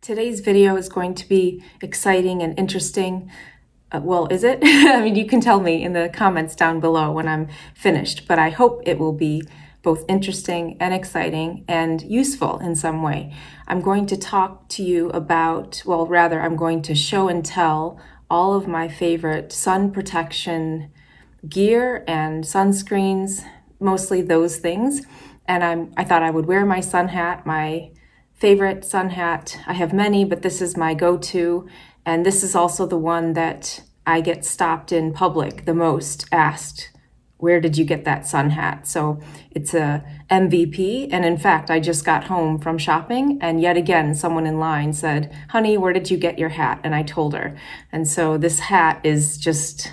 Today's video is going to be exciting and interesting. Well, is it? I mean, you can tell me in the comments down below when I'm finished, but I hope it will be both interesting and exciting and useful in some way. I'm going to talk to you about, well, rather, I'm going to show and tell all of my favorite sun protection gear and sunscreens, mostly those things. And I thought I would wear my sun hat, my favorite sun hat. I have many, but this is my go-to. And this is also the one that I get stopped in public the most, asked, where did you get that sun hat? So it's a MVP. And in fact, I just got home from shopping and yet again, someone in line said, honey, where did you get your hat? And I told her. And so this hat is just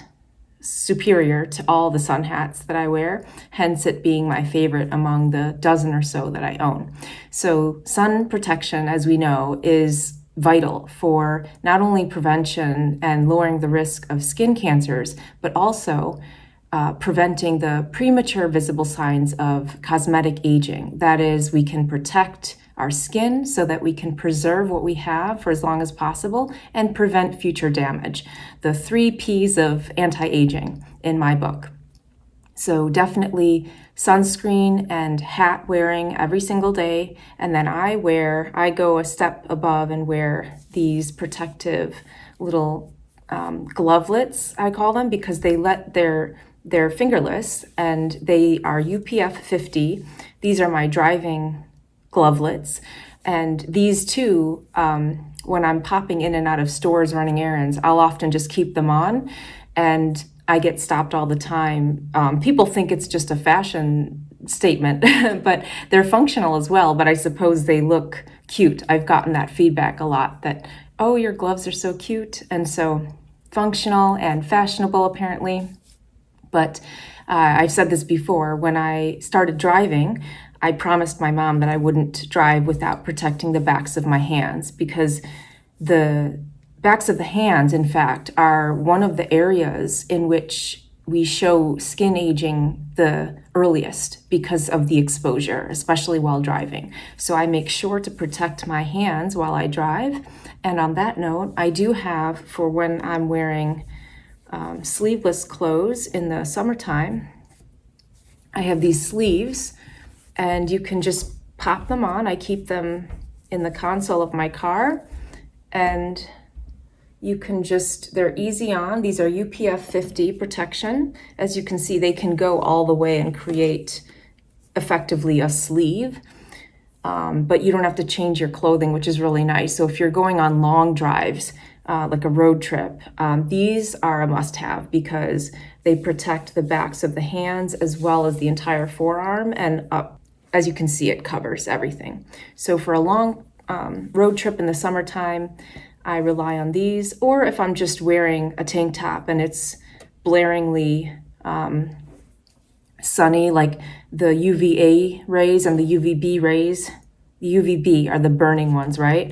superior to all the sun hats that I wear, hence it being my favorite among the dozen or so that I own. So sun protection, as we know, is vital for not only prevention and lowering the risk of skin cancers, but also preventing the premature visible signs of cosmetic aging. That is, we can protect our skin so that we can preserve what we have for as long as possible and prevent future damage. The 3 Ps of anti-aging in my book. So definitely sunscreen and hat wearing every single day. And then I go a step above and wear these protective little glovelets, I call them, because they're fingerless and they are UPF 50. These are my driving glovelets. And these two, when I'm popping in and out of stores running errands, I'll often just keep them on. And I get stopped all the time. People think it's just a fashion statement, but they're functional as well. But I suppose they look cute. I've gotten that feedback a lot that, oh, your gloves are so cute. And so functional and fashionable, apparently. But I've said this before, when I started driving, I promised my mom that I wouldn't drive without protecting the backs of my hands, because the backs of the hands, in fact, are one of the areas in which we show skin aging the earliest because of the exposure, especially while driving. So I make sure to protect my hands while I drive. And on that note, I do have, for when I'm wearing sleeveless clothes in the summertime, I have these sleeves. And you can just pop them on. I keep them in the console of my car, and you can they're easy on. These are UPF 50 protection. As you can see, they can go all the way and create effectively a sleeve, but you don't have to change your clothing, which is really nice. So if you're going on long drives, like a road trip, these are a must-have because they protect the backs of the hands as well as the entire forearm and up. As you can see, it covers everything. So for a long road trip in the summertime, I rely on these. Or if I'm just wearing a tank top and it's blaringly sunny, like the UVA rays and the UVB rays. The UVB are the burning ones, right?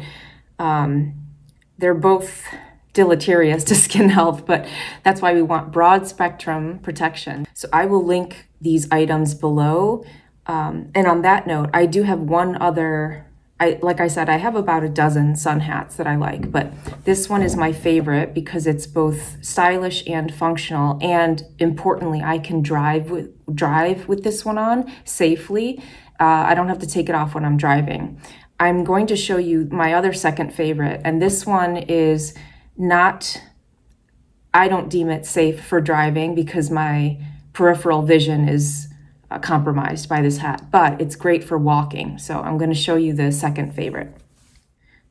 They're both deleterious to skin health, but that's why we want broad spectrum protection. So I will link these items below. And on that note, I do have one other, like I said, I have about a dozen sun hats that I like, but this one is my favorite because it's both stylish and functional. And importantly, I can drive with this one on safely. I don't have to take it off when I'm driving. I'm going to show you my other second favorite, and this one is I don't deem it safe for driving because my peripheral vision is compromised by this hat, but it's great for walking. So I'm going to show you the second favorite.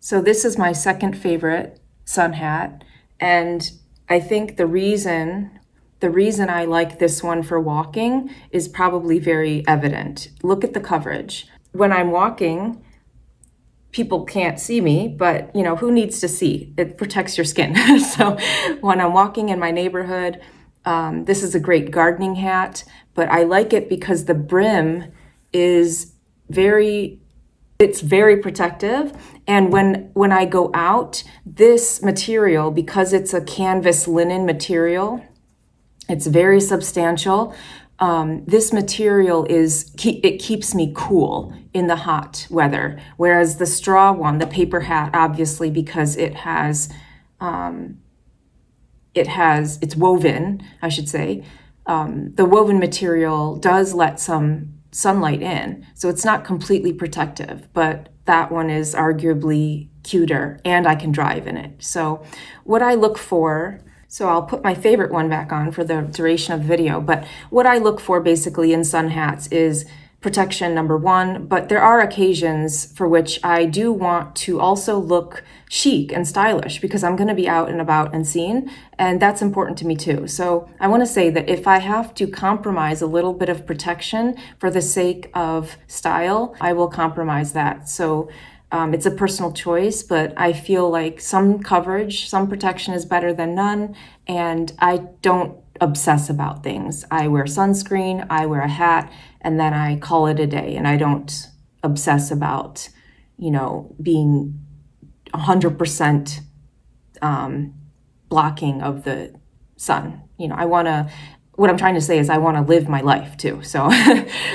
So this is my second favorite sun hat, and I think the reason I like this one for walking is probably very evident. Look at the coverage. When I'm walking, people can't see me, but who needs to see? It protects your skin. So when I'm walking in my neighborhood, this is a great gardening hat, but I like it because the brim is very protective. And when I go out, this material, because it's a canvas linen material, it's very substantial. this material it keeps me cool in the hot weather, whereas the straw one, the paper hat, obviously because it's woven, I should say. The woven material does let some sunlight in, so it's not completely protective, but that one is arguably cuter, and I can drive in it. So what I look for, so I'll put my favorite one back on for the duration of the video, but what I look for basically in sun hats is protection, number one, but there are occasions for which I do want to also look chic and stylish because I'm going to be out and about and seen, and that's important to me too. So I want to say that if I have to compromise a little bit of protection for the sake of style, I will compromise that. So it's a personal choice, but I feel like some coverage, some protection is better than none, and I don't obsess about things. I wear sunscreen, I wear a hat, and then I call it a day, and I don't obsess about, being 100% blocking of the sun. What I'm trying to say is I want to live my life too. So,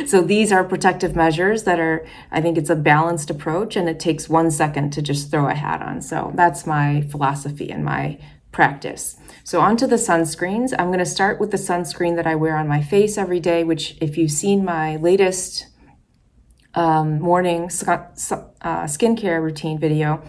so these are protective measures I think it's a balanced approach, and it takes 1 second to just throw a hat on. So that's my philosophy and my practice. So onto the sunscreens. I'm going to start with the sunscreen that I wear on my face every day, which if you've seen my latest morning skincare routine video,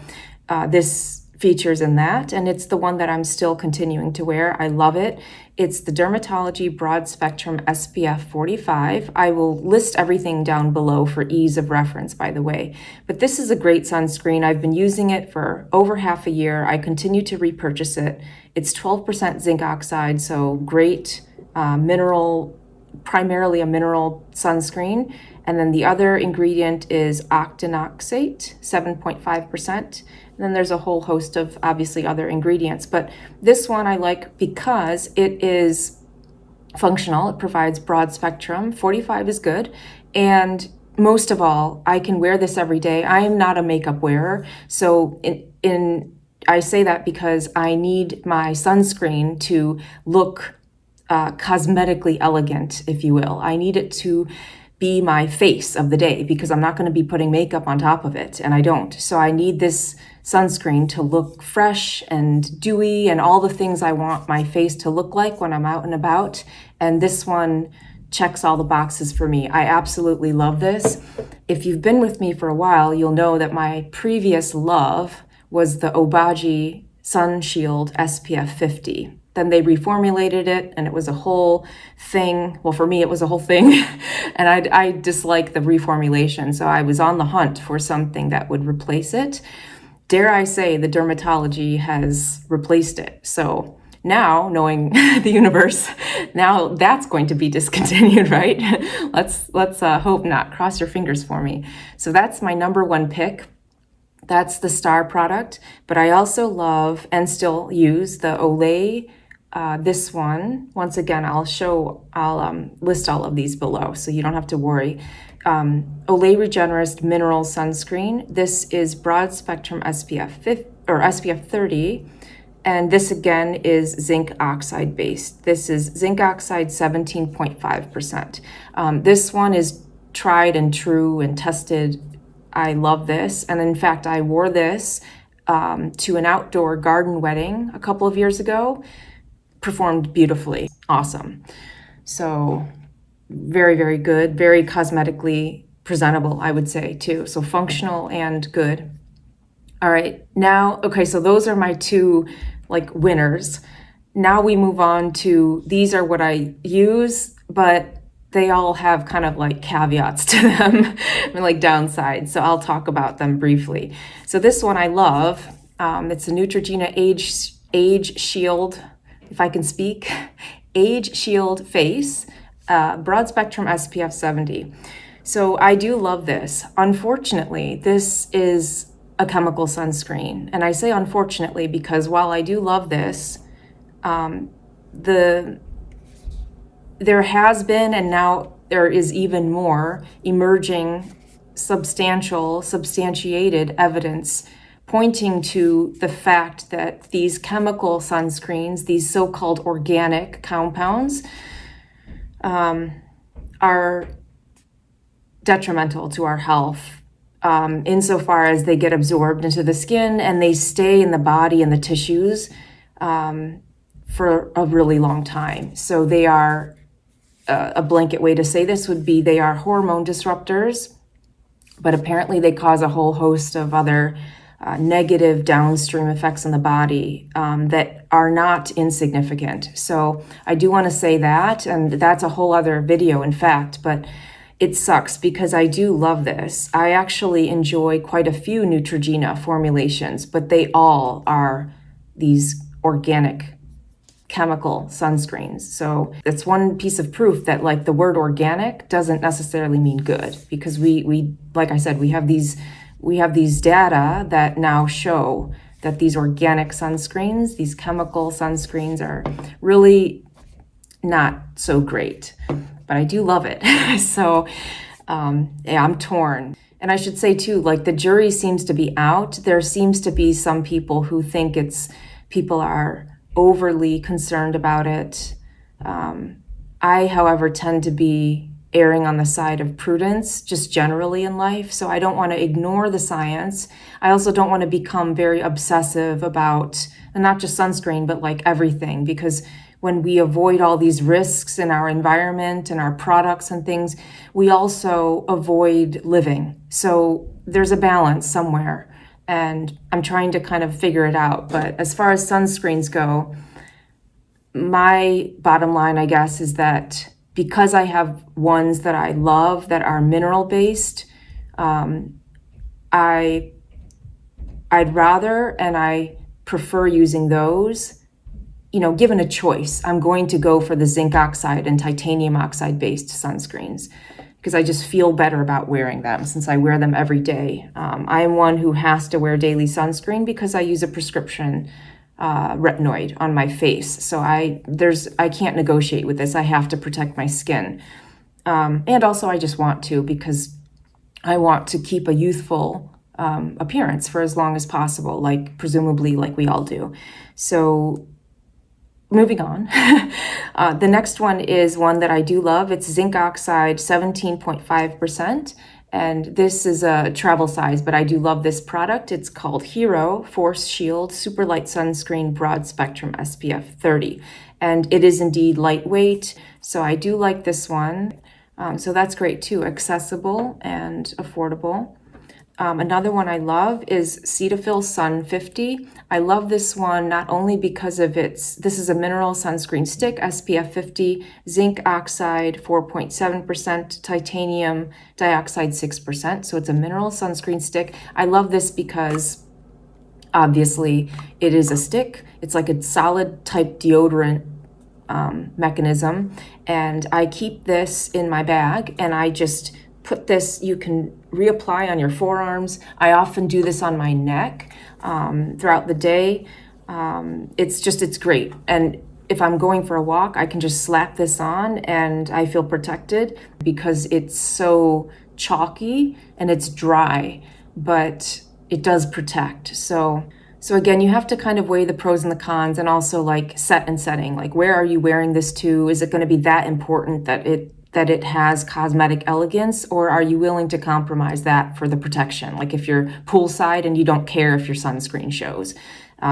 this features in that, and it's the one that I'm still continuing to wear. I love it. It's the Dermatology Broad Spectrum SPF 45. I will list everything down below for ease of reference, by the way. But this is a great sunscreen. I've been using it for over half a year. I continue to repurchase it. It's 12% zinc oxide, so great mineral, primarily a mineral sunscreen. And then the other ingredient is octinoxate, 7.5%. And then there's a whole host of obviously other ingredients. But this one I like because it is functional. It provides broad spectrum. 45 is good. And most of all, I can wear this every day. I am not a makeup wearer. So I say that because I need my sunscreen to look cosmetically elegant, if you will. I need it to be my face of the day because I'm not going to be putting makeup on top of it, and I don't. So I need this sunscreen to look fresh and dewy and all the things I want my face to look like when I'm out and about. And this one checks all the boxes for me. I absolutely love this. If you've been with me for a while, you'll know that my previous love was the Obagi Sun Shield SPF 50. Then they reformulated it, and it was a whole thing. Well, for me, it was a whole thing, and I dislike the reformulation, so I was on the hunt for something that would replace it. Dare I say, the Dermatology has replaced it. So now, knowing the universe, now that's going to be discontinued, right? Let's hope not. Cross your fingers for me. So that's my number one pick. That's the star product, but I also love and still use the Olay. This one, once again, I'll list all of these below so you don't have to worry. Olay Regenerist Mineral Sunscreen. This is broad spectrum SPF 30, and this again is zinc oxide based. This is zinc oxide 17.5%. This one is tried and true and tested. I love this, and in fact, I wore this to an outdoor garden wedding a couple of years ago. Performed beautifully. Awesome. So very, very good. Very cosmetically presentable, I would say, too. So functional and good. All right. Now, okay, so those are my two winners. Now we move on to, these are what I use, but they all have kind of caveats to them, downsides. So I'll talk about them briefly. So this one I love. It's a Neutrogena Age Shield, if I can speak, Age Shield Face, broad spectrum SPF 70. So I do love this. Unfortunately, this is a chemical sunscreen. And I say unfortunately because while I do love this, there has been, and now there is even more, emerging substantiated evidence pointing to the fact that these chemical sunscreens, these so-called organic compounds, are detrimental to our health, insofar as they get absorbed into the skin and they stay in the body and the tissues for a really long time. So they are, a blanket way to say this would be, they are hormone disruptors, but apparently they cause a whole host of other negative downstream effects in the body that are not insignificant. So I do want to say that, and that's a whole other video, in fact, but it sucks because I do love this. I actually enjoy quite a few Neutrogena formulations, but they all are these organic chemical sunscreens. So that's one piece of proof that, like, the word organic doesn't necessarily mean good, because we like I said, we have these data that now show that these organic sunscreens, these chemical sunscreens, are really not so great. But I do love it. So yeah, I'm torn. And I should say too, like, the jury seems to be out. There seems to be some people who think people are overly concerned about it. I, however, tend to be erring on the side of prudence just generally in life. So I don't want to ignore the science. I also don't want to become very obsessive about, and not just sunscreen, but like everything, because when we avoid all these risks in our environment and our products and things, we also avoid living. So there's a balance somewhere, and I'm trying to kind of figure it out. But as far as sunscreens go, my bottom line, I guess, is that because I have ones that I love that are mineral based, I'd rather, and I prefer using those. You know, given a choice, I'm going to go for the zinc oxide and titanium oxide based sunscreens, because I just feel better about wearing them since I wear them every day. I am one who has to wear daily sunscreen because I use a prescription retinoid on my face. So I can't negotiate with this. I have to protect my skin. And also I just want to, because I want to keep a youthful appearance for as long as possible, like presumably like we all do. So moving on, the next one is one that I do love. It's zinc oxide 17.5%. And this is a travel size, but I do love this product. It's called Hero Force Shield Super Light Sunscreen Broad Spectrum SPF 30. And it is indeed lightweight. So I do like this one. So that's great too, accessible and affordable. Another one I love is Cetaphil Sun 50. I love this one not only because of this is a mineral sunscreen stick, SPF 50, zinc oxide 4.7%, titanium dioxide 6%. So it's a mineral sunscreen stick. I love this because obviously it is a stick. It's like a solid type deodorant mechanism. And I keep this in my bag, and I just put this, you can reapply on your forearms. I often do this on my neck throughout the day. It's great. And if I'm going for a walk, I can just slap this on and I feel protected because it's so chalky and it's dry, but it does protect. So again, you have to kind of weigh the pros and the cons, and also like set and setting. Like, where are you wearing this to? Is it going to be that important that it has cosmetic elegance, or are you willing to compromise that for the protection? Like if you're poolside and you don't care if your sunscreen shows,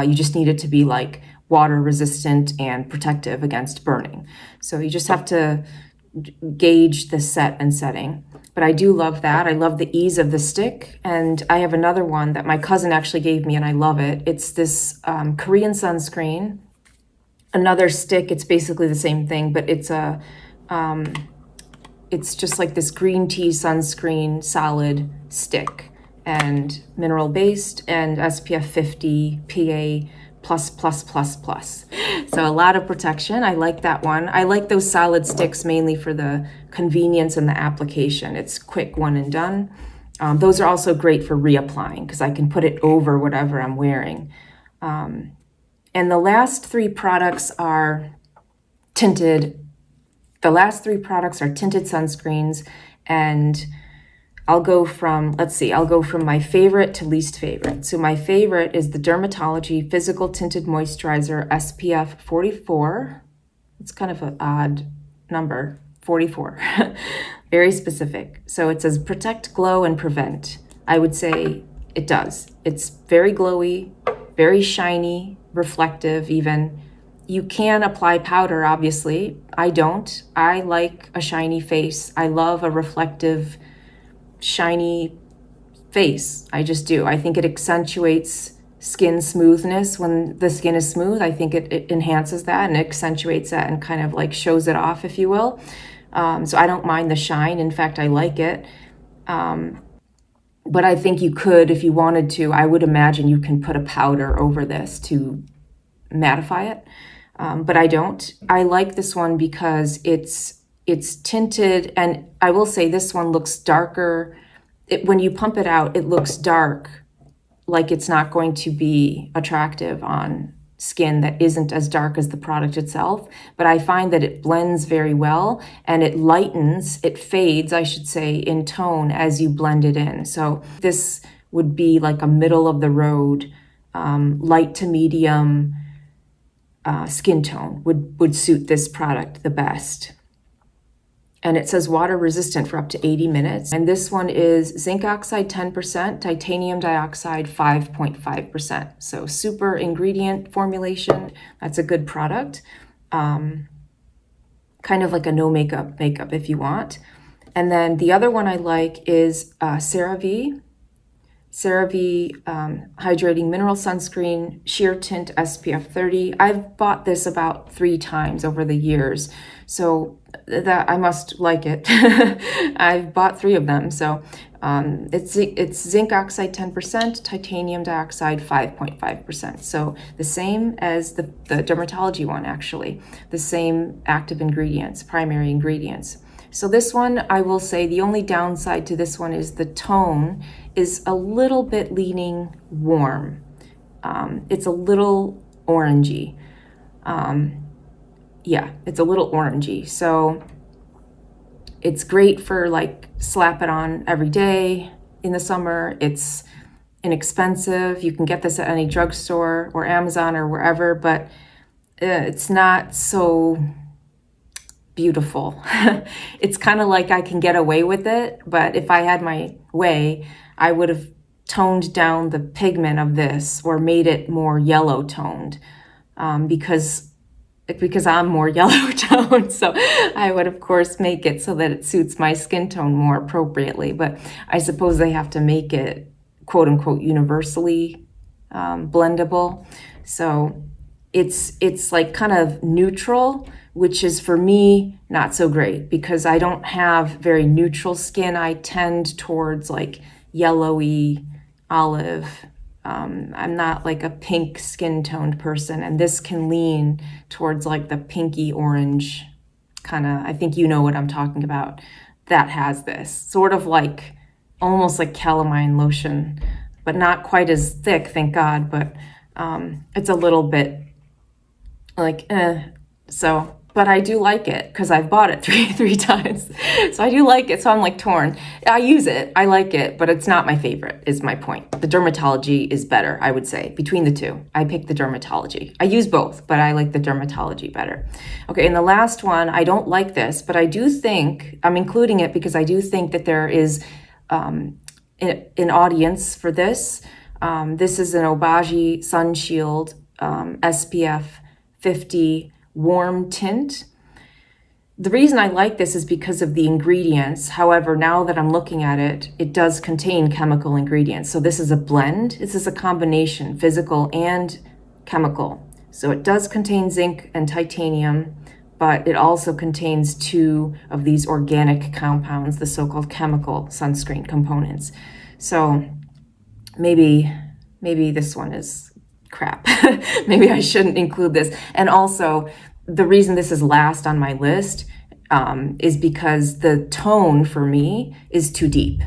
you just need it to be like water resistant and protective against burning. So you just have to gauge the set and setting. But I do love that. I love the ease of the stick. And I have another one that my cousin actually gave me and I love it. It's this Korean sunscreen, another stick. It's basically the same thing, but it's just like this green tea sunscreen solid stick, and mineral based and SPF 50 PA plus. So a lot of protection. I like that one. I like those solid sticks mainly for the convenience and the application. It's quick, one and done. Those are also great for reapplying because I can put it over whatever I'm wearing. And the last three products are tinted. The last three products are tinted sunscreens, and I'll go from my favorite to least favorite. So my favorite is the Dermatology Physical Tinted Moisturizer SPF 44. It's kind of an odd number, 44. Very specific. So it says protect, glow, and prevent. I would say it does. It's very glowy, very shiny, reflective even. You can apply powder, obviously. I don't. I like a shiny face. I love a reflective, shiny face. I just do. I think it accentuates skin smoothness. When the skin is smooth, I think it enhances that and accentuates that and kind of like shows it off, if you will. So I don't mind the shine. In fact, I like it. But I think you could, if you wanted to, I would imagine you can put a powder over this to mattify it. But I don't. I like this one because it's tinted, and I will say this one looks darker. When you pump it out, it looks dark, like it's not going to be attractive on skin that isn't as dark as the product itself. But I find that it blends very well, and it lightens, it fades, I should say, in tone as you blend it in. So this would be like a middle of the road, light to medium skin tone would suit this product the best. And it says water resistant for up to 80 minutes. And this one is zinc oxide 10%, titanium dioxide 5.5%. So super ingredient formulation. That's a good product. Kind of like a no makeup if you want. And then the other one I like is CeraVe. CeraVe Hydrating Mineral Sunscreen, Sheer Tint SPF 30. I've bought this about 3 times over the years, so that I must like it. I've bought 3 of them. So it's zinc oxide 10%, titanium dioxide 5.5%. So the same as the dermatology one, actually. The same active ingredients, primary ingredients. So this one, I will say the only downside to this one is the tone is a little bit leaning warm. It's a little orangey. Yeah, it's a little orangey. So it's great for like slap it on every day in the summer. It's inexpensive. You can get this at any drugstore or Amazon or wherever, but it's not so beautiful. It's kind of like I can get away with it, but if I had my way, I would have toned down the pigment of this or made it more yellow toned, because I'm more yellow toned. So I would of course make it so that it suits my skin tone more appropriately. But I suppose they have to make it quote unquote universally blendable. So it's like kind of neutral, which is for me not so great because I don't have very neutral skin. I tend towards like yellowy, olive. I'm not like a pink skin toned person, and this can lean towards like the pinky orange kind of, I think you know what I'm talking about. That has this sort of like almost like calamine lotion, but not quite as thick, thank God, but it's a little bit like so, but I do like it because I've bought it three times. So I do like it. So I'm like torn. I use it. I like it, but it's not my favorite is my point. The dermatology is better, I would say. Between the two, I pick the dermatology. I use both, but I like the dermatology better. Okay, and the last one, I don't like this, but I do think, I'm including it because I do think that there is an audience for this. This is an Obagi Sun Shield SPF 50 warm tint. The reason I like this is because of the ingredients. However, now that I'm looking at it, it does contain chemical ingredients. So this is a blend. This is a combination, physical and chemical. So it does contain zinc and titanium, but it also contains 2 of these organic compounds, the so-called chemical sunscreen components. So maybe this one is crap. Maybe I shouldn't include this. And also, the reason this is last on my list is because the tone for me is too deep.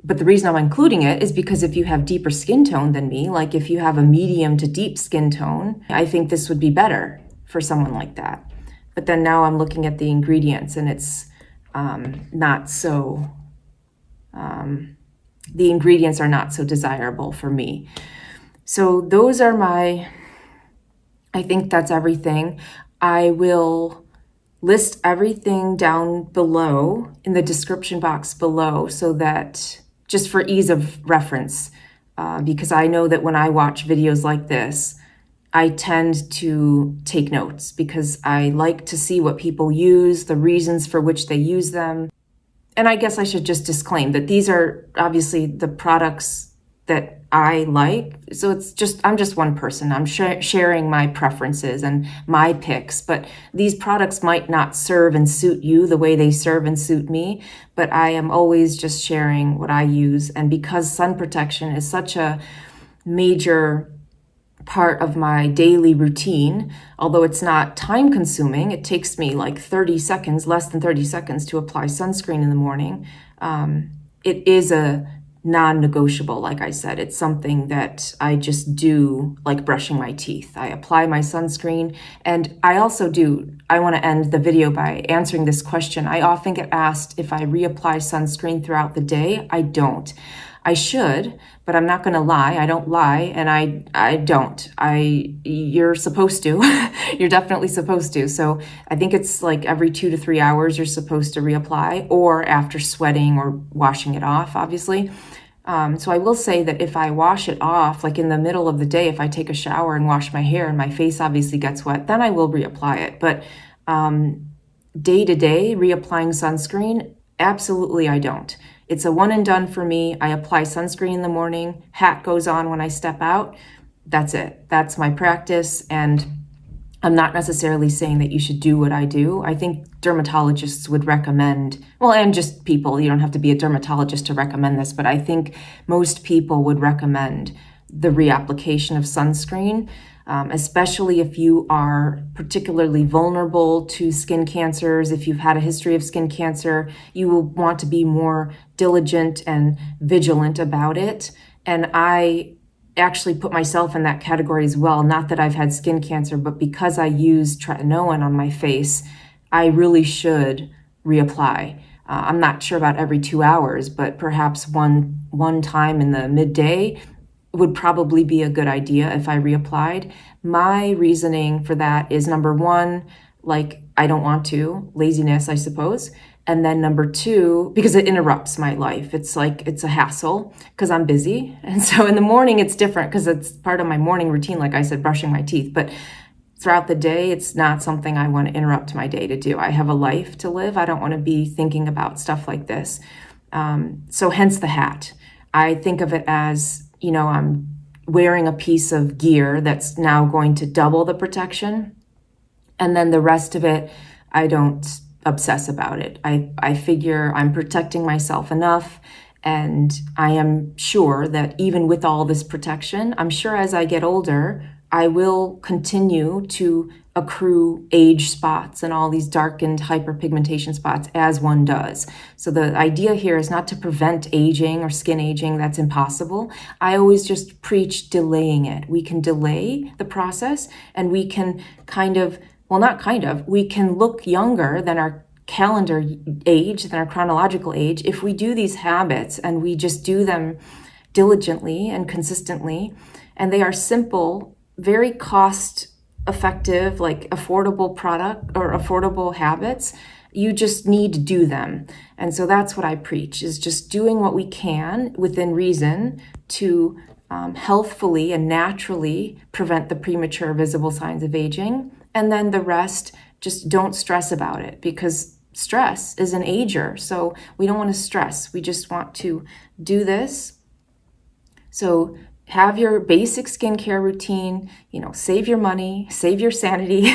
But the reason I'm including it is because if you have deeper skin tone than me, like if you have a medium to deep skin tone, I think this would be better for someone like that. But then now I'm looking at the ingredients and it's not so, the ingredients are not so desirable for me. So those are I think that's everything. I will list everything down below in the description box below, so that just for ease of reference, because I know that when I watch videos like this, I tend to take notes because I like to see what people use, the reasons for which they use them. And I guess I should just disclaim that these are obviously the products that I like. So I'm just one person. I'm sharing my preferences and my picks, but these products might not serve and suit you the way they serve and suit me, but I am always just sharing what I use. And because sun protection is such a major part of my daily routine, although it's not time consuming, it takes me like 30 seconds, less than 30 seconds to apply sunscreen in the morning. It is a non-negotiable, like I said. It's something that I just do, like brushing my teeth. I apply my sunscreen, and I want to end the video by answering this question. I often get asked if I reapply sunscreen throughout the day. I don't. I should, but I'm not going to lie. I don't lie, and I don't. You're supposed to. You're definitely supposed to. So I think it's like every 2 to 3 hours you're supposed to reapply, or after sweating or washing it off, obviously. So I will say that if I wash it off, like in the middle of the day, if I take a shower and wash my hair and my face obviously gets wet, then I will reapply it. But day to day, reapplying sunscreen, absolutely I don't. It's a one and done for me. I apply sunscreen in the morning, hat goes on when I step out. That's it. That's my practice. And I'm not necessarily saying that you should do what I do. I think dermatologists would recommend, well, and just people, you don't have to be a dermatologist to recommend this, but I think most people would recommend the reapplication of sunscreen, especially if you are particularly vulnerable to skin cancers. If you've had a history of skin cancer, you will want to be more diligent and vigilant about it. And I actually put myself in that category as well. Not that I've had skin cancer, but because I use tretinoin on my face, I really should reapply. I'm not sure about every 2 hours, but perhaps one time in the midday would probably be a good idea if I reapplied. My reasoning for that is, number one, like I don't want to, laziness, I suppose. And then number two, because it interrupts my life. It's like, it's a hassle because I'm busy. And so in the morning, it's different because it's part of my morning routine, like I said, brushing my teeth. But throughout the day, it's not something I want to interrupt my day to do. I have a life to live. I don't want to be thinking about stuff like this. So hence the hat. I think of it as, I'm wearing a piece of gear that's now going to double the protection. And then the rest of it, I don't obsess about it. I figure I'm protecting myself enough, and I am sure that even with all this protection, I'm sure as I get older, I will continue to accrue age spots and all these darkened hyperpigmentation spots as one does. So the idea here is not to prevent aging or skin aging. That's impossible. I always just preach delaying it. We can delay the process, and we can we can look younger than our calendar age, than our chronological age, if we do these habits and we just do them diligently and consistently. And they are simple, very cost effective, like affordable product or affordable habits. You just need to do them. And so that's what I preach, is just doing what we can within reason to healthfully and naturally prevent the premature visible signs of aging. And then the rest, just don't stress about it, because stress is an ager. So we don't want to stress. We just want to do this. So have your basic skincare routine, save your money, save your sanity,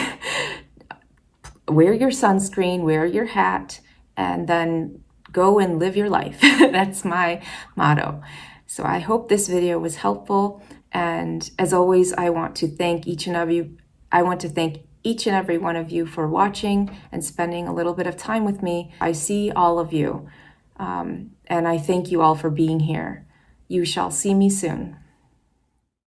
wear your sunscreen, wear your hat, and then go and live your life. That's my motto. So I hope this video was helpful. And as always, I want to thank each and every one of you for watching and spending a little bit of time with me. I see all of you, and I thank you all for being here. You shall see me soon.